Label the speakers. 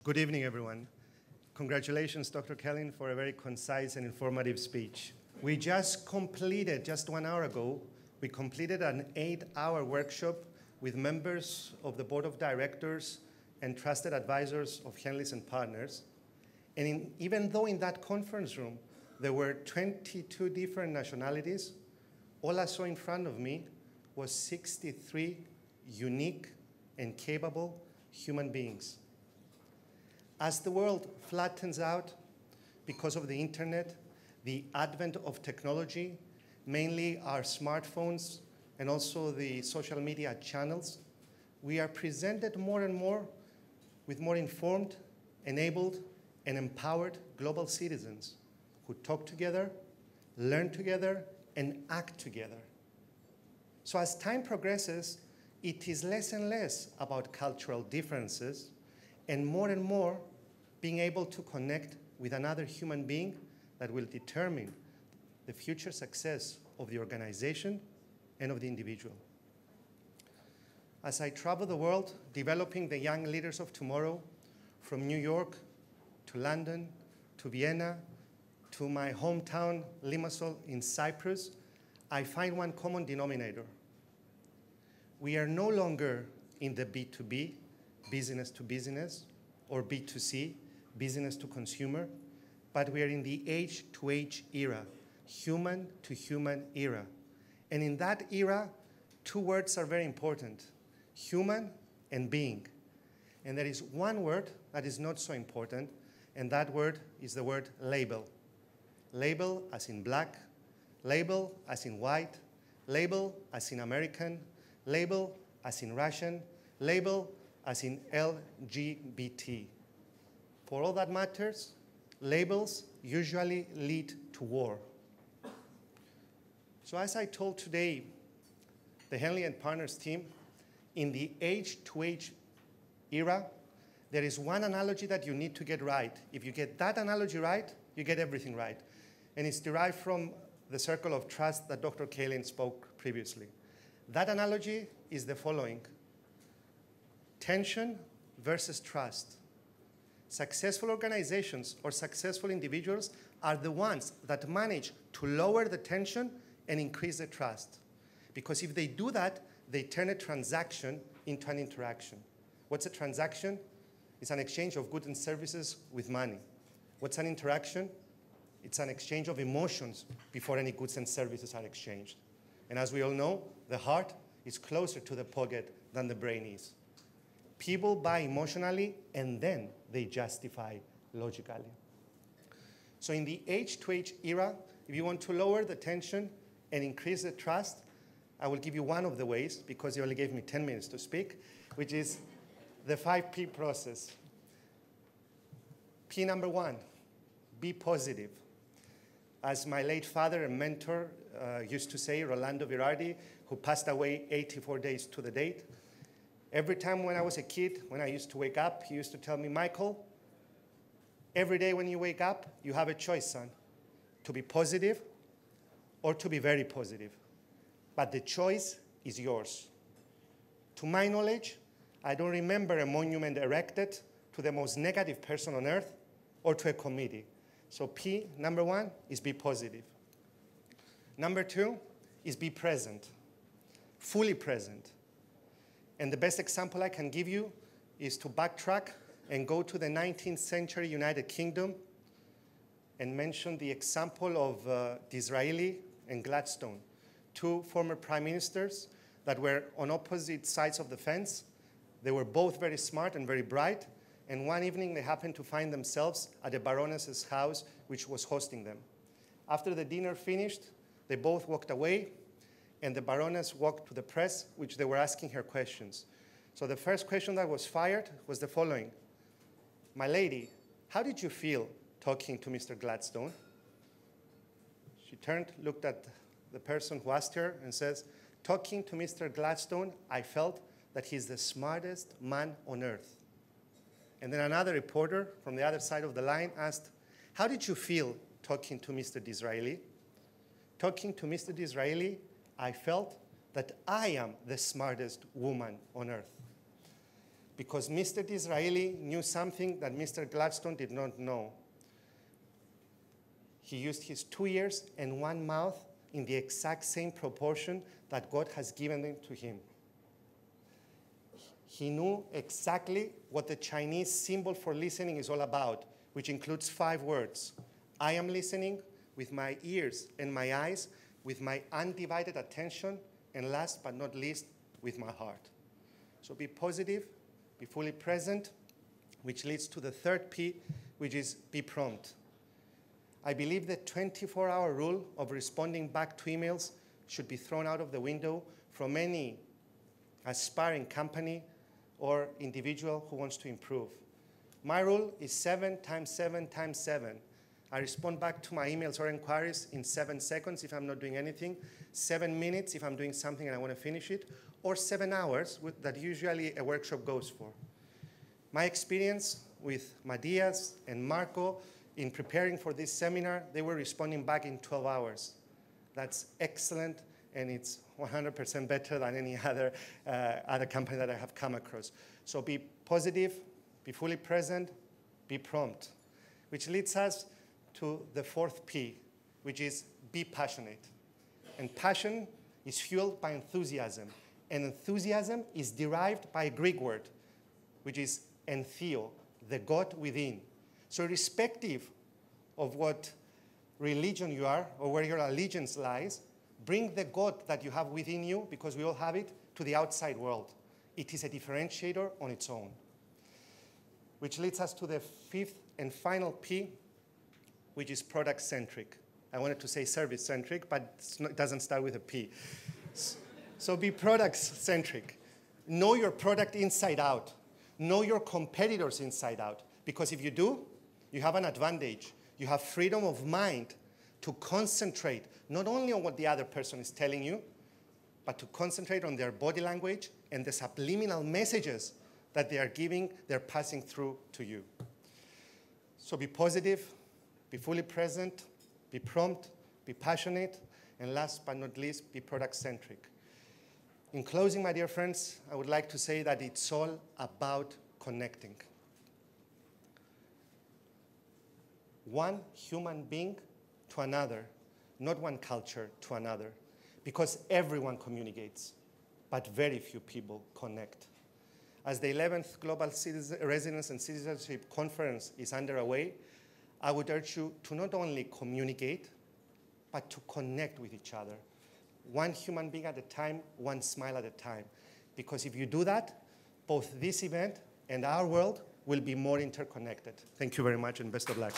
Speaker 1: Good evening, everyone. Congratulations, Dr. Kellin, for a very concise and informative speech. We just 1 hour ago, we completed an 8-hour workshop with members of the board of directors and trusted advisors of Henley Partners. And even though in that conference room, there were 22 different nationalities, all I saw in front of me was 63 unique and capable human beings. As the world flattens out because of the internet, the advent of technology, mainly our smartphones and also the social media channels, we are presented more and more with more informed, enabled, and empowered global citizens who talk together, learn together, and act together. So as time progresses, it is less and less about cultural differences and more being able to connect with another human being that will determine the future success of the organization and of the individual. As I travel the world, developing the young leaders of tomorrow, from New York to London to Vienna to my hometown, Limassol in Cyprus, I find one common denominator. We are no longer in the B2B, business to business, or B2C, business to consumer, but we are in the age-to-age era, human to human era. And in that era, two words are very important, human and being. And there is one word that is not so important, and that word is the word label. Label as in black, label as in white, label as in American, label as in Russian, label as in LGBT. For all that matters, labels usually lead to war. So as I told today, the Henley & Partners team, in the age-to-age era, there is one analogy that you need to get right. If you get that analogy right, you get everything right. And it's derived from the circle of trust that Dr. Kellin spoke previously. That analogy is the following: tension versus trust. Successful organizations or successful individuals are the ones that manage to lower the tension and increase the trust. Because if they do that, they turn a transaction into an interaction. What's a transaction? It's an exchange of goods and services with money. What's an interaction? It's an exchange of emotions before any goods and services are exchanged. And as we all know, the heart is closer to the pocket than the brain is. People buy emotionally, and then they justify logically. So in the age-to-age era, if you want to lower the tension and increase the trust, I will give you one of the ways, because you only gave me 10 minutes to speak, which is the 5P process. P number 1, be positive. As my late father and mentor used to say, Rolando Virardi, who passed away 84 days to the date, every time when I was a kid, when I used to wake up, he used to tell me, Michael, every day when you wake up, you have a choice, son, to be positive or to be very positive. But the choice is yours. To my knowledge, I don't remember a monument erected to the most negative person on earth or to a committee. So P, number 1, is be positive. Number 2 is be present, fully present. And the best example I can give you is to backtrack and go to the 19th century United Kingdom and mention the example of Disraeli and Gladstone, two former prime ministers that were on opposite sides of the fence. They were both very smart and very bright, and one evening they happened to find themselves at a baroness's house which was hosting them. After the dinner finished, they both walked away, and the baroness walked to the press, which they were asking her questions. So the first question that was fired was the following: my lady, how did you feel talking to Mr. Gladstone? She turned, looked at the person who asked her, and says, talking to Mr. Gladstone, I felt that he's the smartest man on earth. And then another reporter from the other side of the line asked, how did you feel talking to Mr. Disraeli? Talking to Mr. Disraeli, I felt that I am the smartest woman on earth. because Mr. Disraeli knew something that Mr. Gladstone did not know. He used his 2 ears and 1 mouth in the exact same proportion that God has given them to him. He knew exactly what the Chinese symbol for listening is all about, which includes 5 words. I am listening with my ears and my eyes, with my undivided attention, and last but not least, with my heart. So be positive, be fully present, which leads to the 3rd P, which is be prompt. I believe the 24-hour rule of responding back to emails should be thrown out of the window from any aspiring company or individual who wants to improve. My rule is 7 times 7 times 7. I respond back to my emails or inquiries in 7 seconds if I'm not doing anything, 7 minutes if I'm doing something and I want to finish it, or 7 hours that usually a workshop goes for. My experience with Matias and Marco in preparing for this seminar, they were responding back in 12 hours. That's excellent, and it's 100% better than any other company that I have come across. So be positive, be fully present, be prompt, which leads us to the 4th P, which is be passionate. And passion is fueled by enthusiasm. And enthusiasm is derived by a Greek word, which is entheo, the God within. So irrespective of what religion you are or where your allegiance lies, bring the God that you have within you, because we all have it, to the outside world. It is a differentiator on its own. Which leads us to the 5th and final P, which is product-centric. I wanted to say service-centric, but it doesn't start with a P. So be product-centric. Know your product inside out. Know your competitors inside out. Because if you do, you have an advantage. You have freedom of mind to concentrate not only on what the other person is telling you, but to concentrate on their body language and the subliminal messages that they are giving, they're passing through to you. So be positive, be fully present, be prompt, be passionate, and last but not least, be product-centric. In closing, my dear friends, I would like to say that it's all about connecting. One human being to another, not one culture to another, because everyone communicates, but very few people connect. As the 11th Global Residency and Citizenship Conference is underway, I would urge you to not only communicate, but to connect with each other. One human being at a time, one smile at a time. Because if you do that, both this event and our world will be more interconnected. Thank you very much, and best of luck.